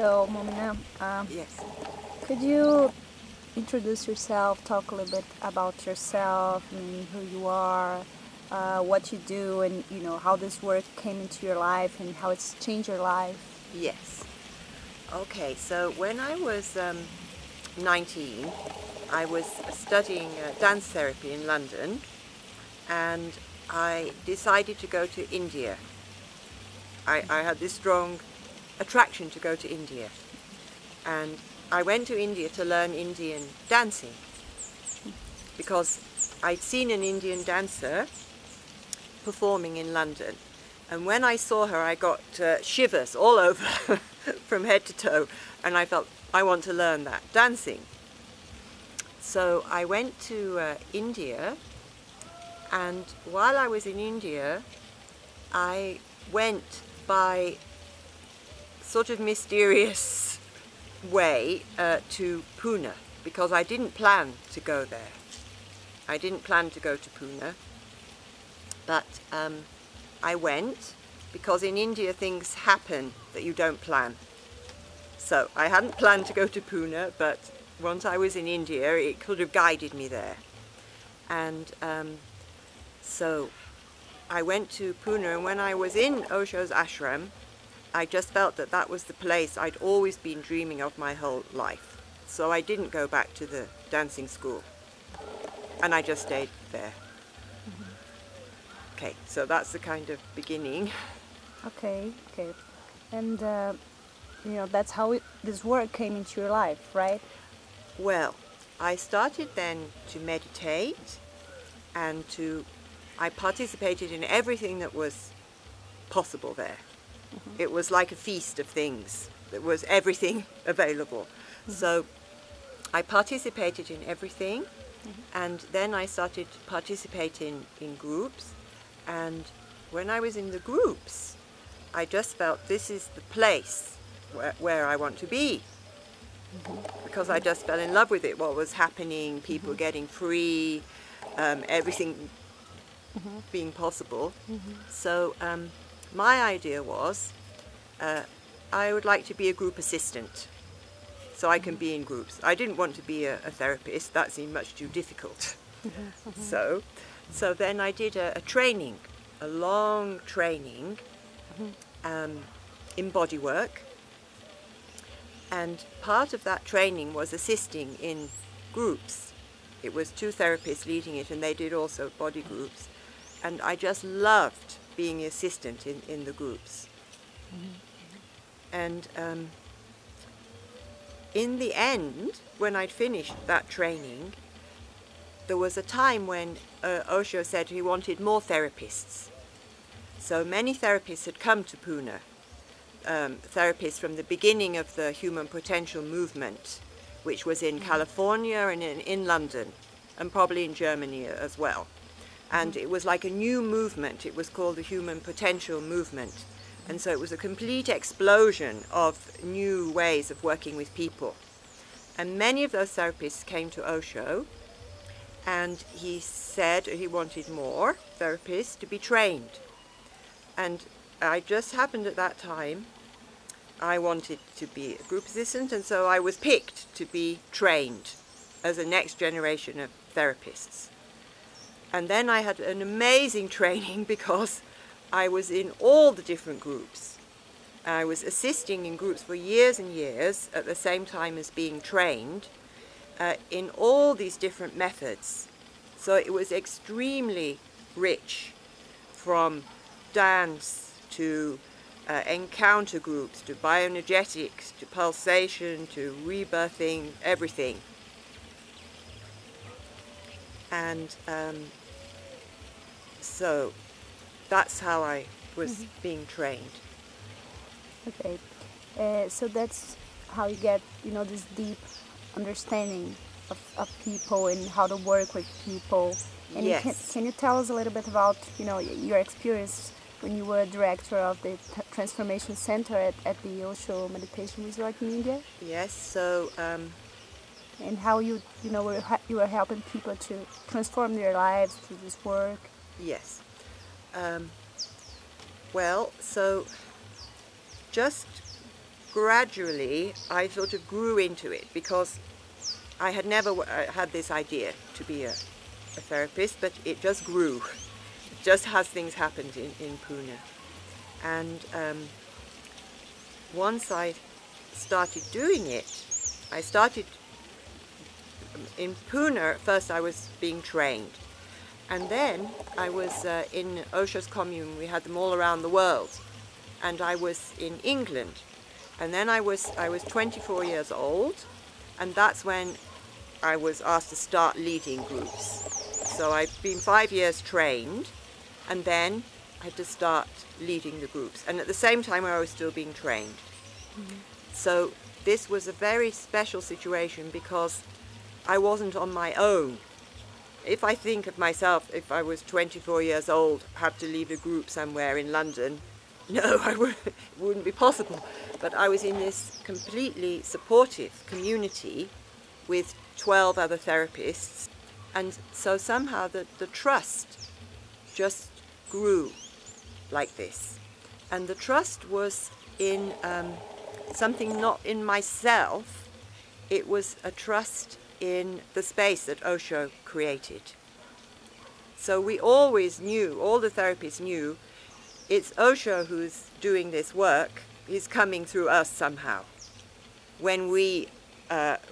So, Moumina, Yes. could you introduce yourself, talk a little bit about yourself, I mean, who you are, what you do, and how this work came into your life and how it's changed your life? Yes. Okay, so when I was 19, I was studying dance therapy in London, and I decided to go to India. I had this strong attraction to go to India, and I went to India to learn Indian dancing because I'd seen an Indian dancer performing in London, and when I saw her I got shivers all over from head to toe, and I felt I want to learn that dancing. So I went to India, and while I was in India I went by sort of mysterious way to Pune, because I didn't plan to go there. I didn't plan to go to Pune, but I went because in India things happen that you don't plan. So I hadn't planned to go to Pune, but once I was in India it could have guided me there. And so I went to Pune, and when I was in Osho's ashram, I just felt that that was the place I'd always been dreaming of my whole life. So I didn't go back to the dancing school, and I just stayed there. Okay, so that's the kind of beginning. Okay. And, that's how this work came into your life, right? Well, I started then to meditate, and I participated in everything that was possible there. It was like a feast of things. There was everything available. So I participated in everything, and then I started participating in groups, and when I was in the groups I just felt this is the place where I want to be, because I just fell in love with it, what was happening, people getting free, everything being possible. So my idea was I would like to be a group assistant, so I can be in groups. I didn't want to be a therapist, that seemed much too difficult. So then I did a training, a long training in body work, and part of that training was assisting in groups. It was 2 therapists leading it, and they did also body groups, and I just loved being the assistant in the groups. And in the end, when I'd finished that training, there was a time when Osho said he wanted more therapists. So many therapists had come to Pune, therapists from the beginning of the human potential movement, which was in California and in London, and probably in Germany as well. And it was like a new movement. It was called the human potential movement. And so it was a complete explosion of new ways of working with people. And many of those therapists came to Osho, and he said he wanted more therapists to be trained. And I just happened at that time, I wanted to be a group assistant, and so I was picked to be trained as a next generation of therapists. And then I had an amazing training because I was in all the different groups. I was assisting in groups for years and years at the same time as being trained in all these different methods. So it was extremely rich, from dance to encounter groups, to bioenergetics, to pulsation, to rebirthing, everything. And so that's how I was being trained. Okay. So that's how you get, this deep understanding of people and how to work with people. And Yes. can you tell us a little bit about, your experience when you were director of the Transformation Center at the Osho Meditation Resort in India? Yes, so and how you were helping people to transform their lives through this work. yes. Well, so just gradually I sort of grew into it, because I had never had this idea to be a therapist, but it just grew, just as things happened in Pune. And once I started doing it, I started in Pune. First I was being trained, and then I was in Osho's commune. We had them all around the world, and I was in England, and then I was 24 years old, and that's when I was asked to start leading groups. So I've been 5 years trained, and then I had to start leading the groups, and at the same time I was still being trained. Mm-hmm. So this was a very special situation, because I wasn't on my own. If I think of myself, if I was 24 years old, had to lead a group somewhere in London, no, it wouldn't be possible. But I was in this completely supportive community with 12 other therapists, and so somehow the trust just grew like this. And the trust was in something not in myself, it was a trust in the space that Osho created. So we always knew, all the therapists knew, it's Osho who's doing this work, he's coming through us somehow. When we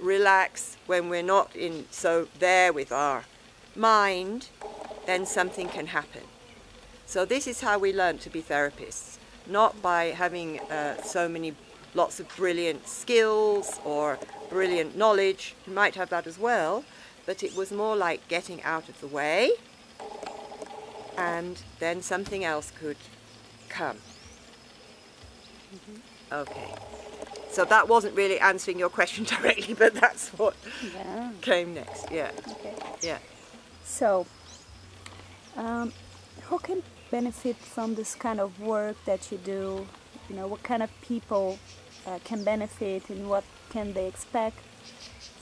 relax, when we're not so there with our mind, then something can happen. So this is how we learned to be therapists, not by having lots of brilliant skills or brilliant knowledge. You might have that as well, but it was more like getting out of the way, and then something else could come. Mm-hmm. Okay. So that wasn't really answering your question directly, but that's what came next. Yeah. Okay. Yeah. So, who can benefit from this kind of work that you do? You know, what kind of people can benefit, and what can they expect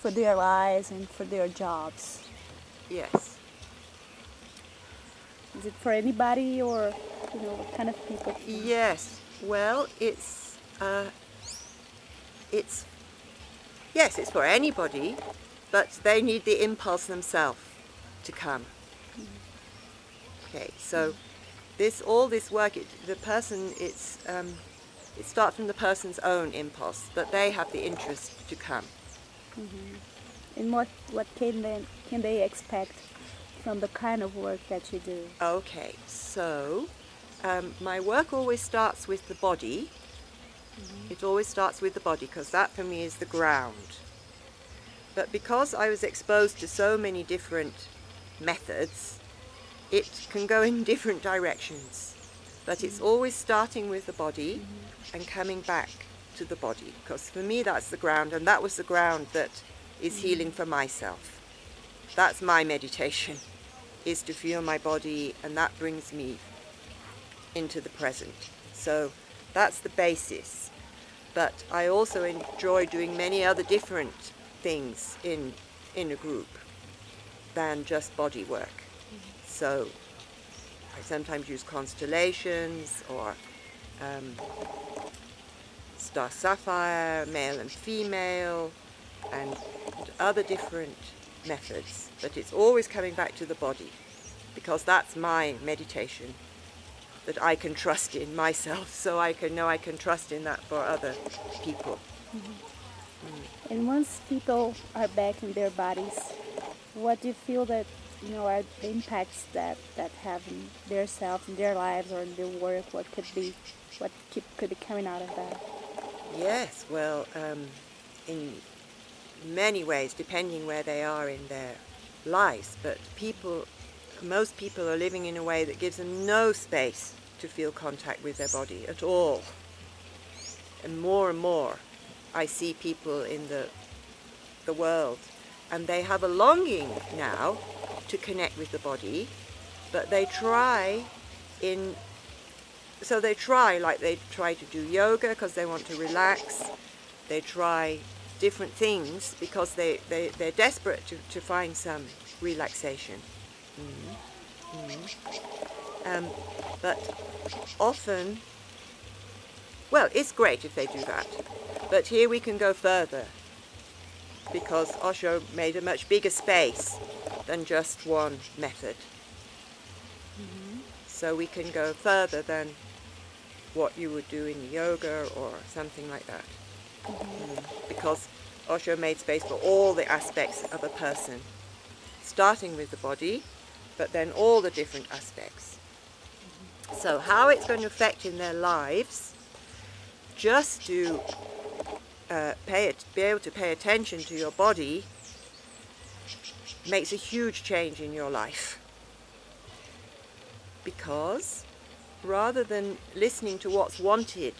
for their lives and for their jobs? Yes. Is it for anybody, or what kind of people? Yes. Well, it's for anybody, but they need the impulse themselves to come. Okay, so all this work, the person, it starts from the person's own impulse, but they have the interest to come. Mm-hmm. And what can they expect from the kind of work that you do? Okay, so my work always starts with the body. Mm-hmm. It always starts with the body, because that for me is the ground. But because I was exposed to so many different methods, it can go in different directions. But it's always starting with the body and coming back to the body, because for me that's the ground, and that was the ground that is healing for myself. That's my meditation, is to feel my body, and that brings me into the present. So that's the basis. But I also enjoy doing many other different things in a group than just body work. So I sometimes use constellations, or star sapphire, male and female, and other different methods. But it's always coming back to the body, because that's my meditation that I can trust in myself, so I can know I can trust in that for other people. Mm-hmm. And once people are back in their bodies, what do you feel that are the impacts that have in their selves, in their lives, or in their work? What could be coming out of that? Yes, well, in many ways, depending where they are in their lives, but most people are living in a way that gives them no space to feel contact with their body at all. And more I see people in the world, and they have a longing now to connect with the body, but they try to do yoga because they want to relax. They try different things because they're desperate to find some relaxation. Mm-hmm. Mm-hmm. But often Well, it's great if they do that, but here we can go further because Osho made a much bigger space than just one method. So we can go further than what you would do in yoga or something like that. Because Osho made space for all the aspects of a person, starting with the body, but then all the different aspects. So how it's going to affect in their lives, just to be able to pay attention to your body makes a huge change in your life. Because rather than listening to what's wanted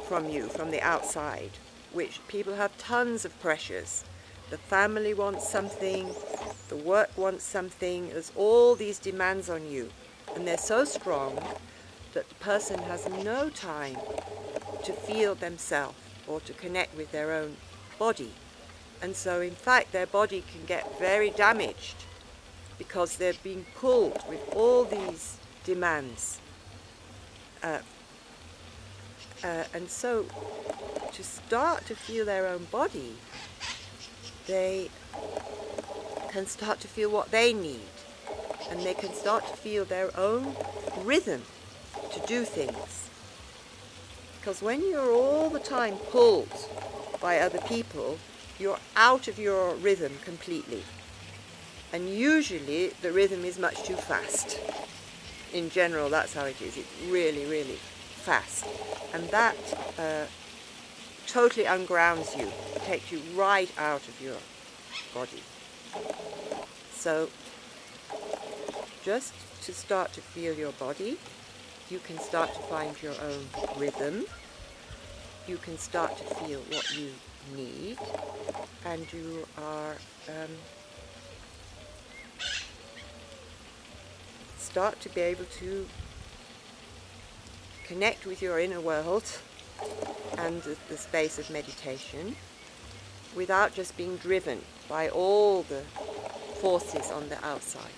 from you, from the outside, which people have tons of pressures. The family wants something, the work wants something, there's all these demands on you. And they're so strong that the person has no time to feel themselves or to connect with their own body. And so in fact their body can get very damaged because they're being pulled with all these demands. And so to start to feel their own body, they can start to feel what they need, and they can start to feel their own rhythm to do things. Because when you're all the time pulled by other people, you're out of your rhythm completely. And usually the rhythm is much too fast. In general, that's how it is. It's really, really fast. And that totally ungrounds you, takes you right out of your body. So just to start to feel your body, you can start to find your own rhythm. You can start to feel what you need, and you are start to be able to connect with your inner world and the space of meditation without just being driven by all the forces on the outside.